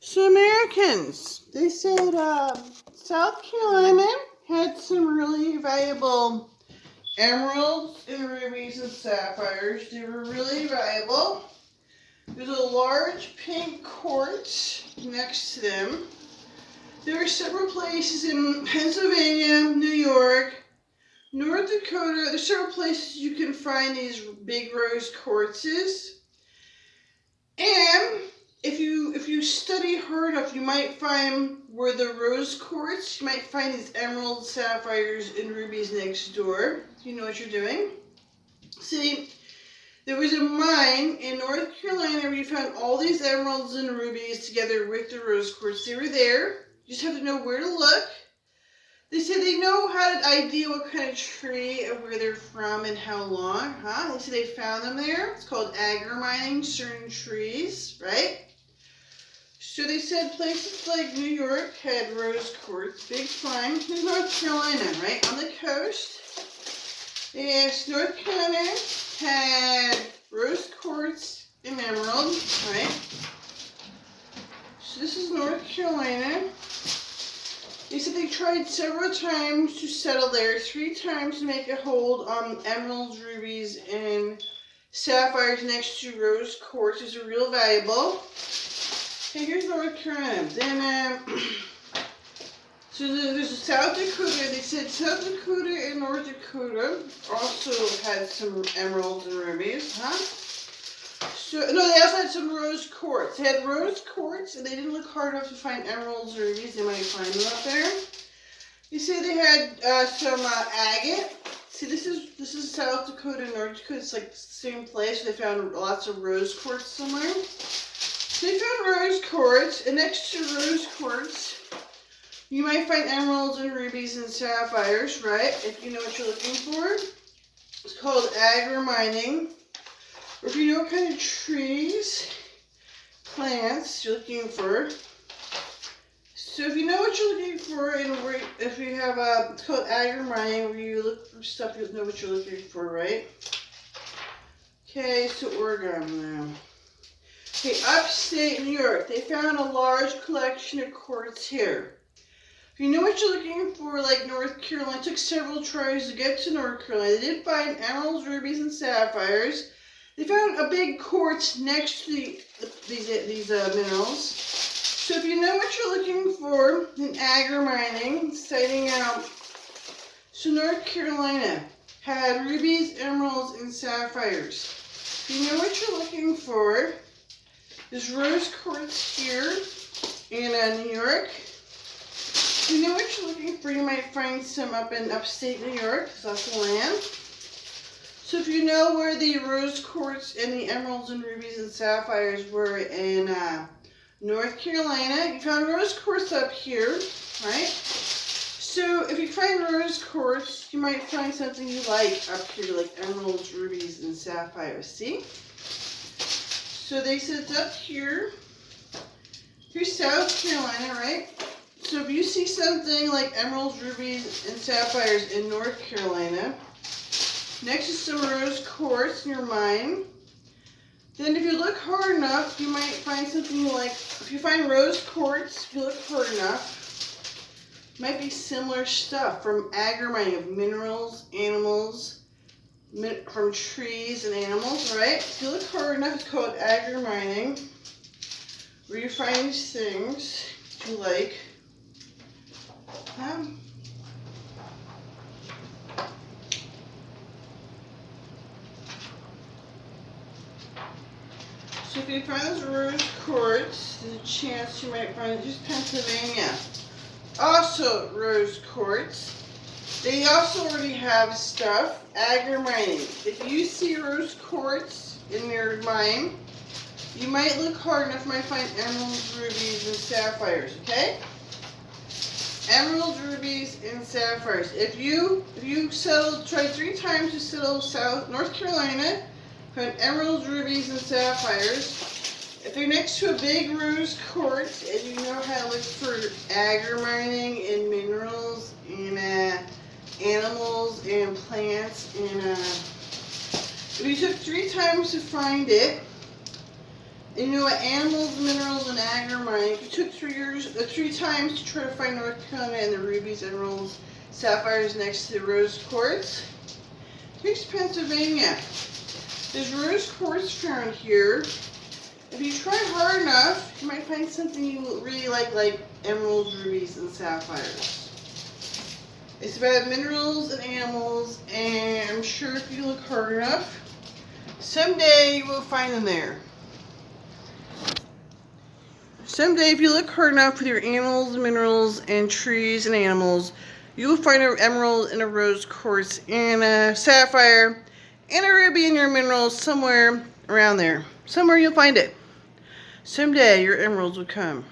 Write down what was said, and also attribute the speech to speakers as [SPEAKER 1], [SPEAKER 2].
[SPEAKER 1] So Americans, they said South Carolina had some really valuable emeralds and rubies and sapphires. They were really valuable. There's a large pink quartz next to them. There are several places in Pennsylvania, New York, North Dakota. There's several places you can find these big rose quartzes. And if you study hard enough, you might find where the rose quartz, you might find these emeralds, sapphires, and rubies next door. You know what you're doing. See, there was a mine in North Carolina where you found all these emeralds and rubies together with the rose quartz. They were there. You just have to know where to look. They say they know how to idea what kind of tree and where they're from and how long, huh? They say they found them there. It's called agar mining certain trees, right? So they said places like New York had rose quartz, big finds. North Carolina, right, on the coast. Yes, North Carolina had rose quartz and emerald, right? So this is North Carolina. They said they tried several times to settle there, 3 times to make a hold on emeralds, rubies, and sapphires next to rose quartz. These are real valuable. Okay, here's North Carolina. Then, so there's South Dakota. They said South Dakota and North Dakota also had some emeralds and rubies, huh? So, no, they also had some rose quartz. They had rose quartz, and they didn't look hard enough to find emeralds or rubies. They might find them up there. You say they had some agate. See, this is South Dakota and North Dakota. It's like the same place. They found lots of rose quartz somewhere. So they found rose quartz, and next to rose quartz, you might find emeralds and rubies and sapphires, right? If you know what you're looking for. It's called agar mining. Or if you know what kind of trees, plants you're looking for. So if you know what you're looking for, and if you have it's called agar mining, where you look for stuff, you know what you're looking for, right? Okay, so Oregon now. Okay, upstate New York, they found a large collection of quartz here. If you know what you're looking for, like North Carolina, it took several tries to get to North Carolina. They did find emeralds, rubies, and sapphires. They found a big quartz next to these minerals. So if you know what you're looking for in agar mining, citing out, so North Carolina had rubies, emeralds, and sapphires. If you know what you're looking for, there's rose quartz here in New York. If you know what you're looking for, you might find some up in upstate New York, because that's the land. So if you know where the rose quartz and the emeralds and rubies and sapphires were in North Carolina, you found rose quartz up here, right? So if you find rose quartz, you might find something you like up here, like emeralds, rubies, and sapphires, see? So they said it's up here. Here's South Carolina, right? So if you see something like emeralds, rubies, and sapphires in North Carolina, next to some rose quartz in your mine, then if you look hard enough, you might find something you like. If you find rose quartz, if you look hard enough, it might be similar stuff from agar mining of minerals, animals, from trees and animals, right? If you look hard enough, it's called agar mining, where you find these things that you like. So if you find this rose quartz, there's a chance you might find it just Pennsylvania. Also rose quartz. They also already have stuff, agar mining. If you see rose quartz in your mine, you might look hard enough, you might find emeralds, rubies, and sapphires, okay? Emeralds, rubies, and sapphires. If you tried 3 times to settle North Carolina, found emeralds, rubies, and sapphires. If they're next to a big rose quartz, and you know how to look for agar mining and minerals and animals and plants, and if you took 3 times to find it, and you know what animals, minerals, and agar mining find. If you took 3 times to try to find North Carolina and the rubies, emeralds, sapphires next to the rose quartz, here's Pennsylvania. There's rose quartz found here. If you try hard enough, you might find something you really like emeralds, rubies, and sapphires. It's about minerals and animals, and I'm sure if you look hard enough, someday you will find them there. Someday, if you look hard enough with your animals, minerals, and trees and animals, you will find an emerald and a rose quartz and a sapphire and a ruby in your minerals somewhere around there. Somewhere you'll find it. Someday your emeralds will come.